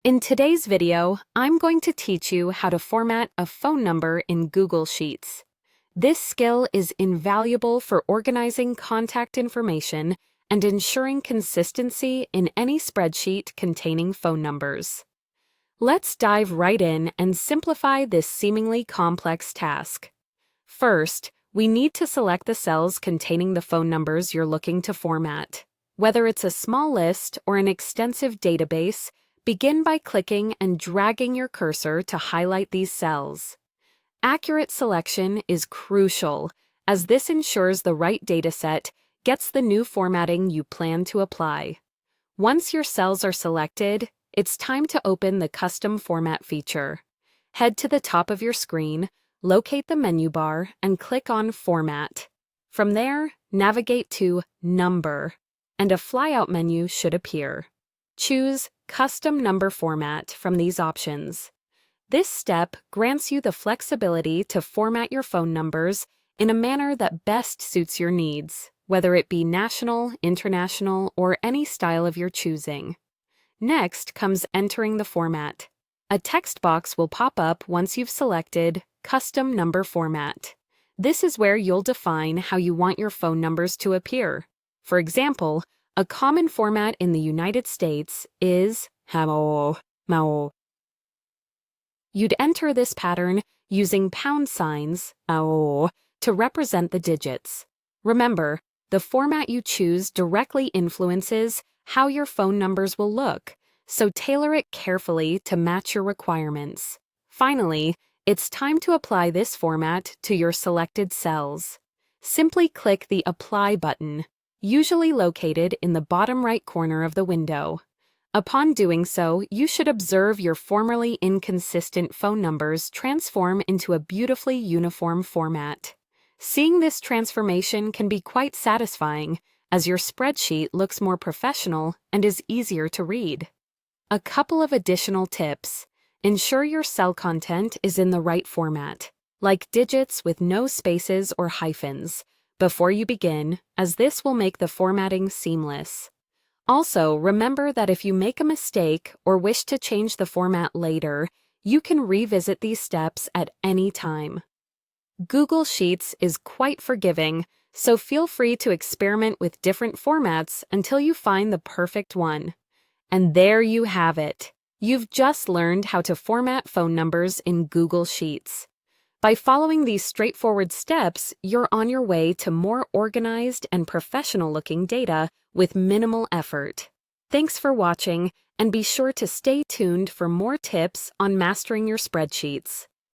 In today's video, I'm going to teach you how to format a phone number in Google Sheets. This skill is invaluable for organizing contact information and ensuring consistency in any spreadsheet containing phone numbers. Let's dive right in and simplify this seemingly complex task. First, we need to select the cells containing the phone numbers you're looking to format. Whether it's a small list or an extensive database, begin by clicking and dragging your cursor to highlight these cells. Accurate selection is crucial, as this ensures the right dataset gets the new formatting you plan to apply. Once your cells are selected, it's time to open the Custom Format feature. Head to the top of your screen, locate the menu bar, and click on Format. From there, navigate to Number, and a flyout menu should appear. Choose Custom Number Format from these options. This step grants you the flexibility to format your phone numbers in a manner that best suits your needs, whether it be national, international, or any style of your choosing. Next comes entering the format. A text box will pop up once you've selected Custom Number Format. This is where you'll define how you want your phone numbers to appear. For example, a common format in the United States is #. You'd enter this pattern using pound signs to represent the digits. Remember, the format you choose directly influences how your phone numbers will look, so tailor it carefully to match your requirements. Finally, it's time to apply this format to your selected cells. Simply click the Apply button, usually located in the bottom right corner of the window. Upon doing so, you should observe your formerly inconsistent phone numbers transform into a beautifully uniform format. Seeing this transformation can be quite satisfying, as your spreadsheet looks more professional and is easier to read. A couple of additional tips. Ensure your cell content is in the right format, like digits with no spaces or hyphens, before you begin, as this will make the formatting seamless. Also, remember that if you make a mistake or wish to change the format later, you can revisit these steps at any time. Google Sheets is quite forgiving, so feel free to experiment with different formats until you find the perfect one. And there you have it. You've just learned how to format phone numbers in Google Sheets. By following these straightforward steps, you're on your way to more organized and professional-looking data with minimal effort. Thanks for watching, and be sure to stay tuned for more tips on mastering your spreadsheets.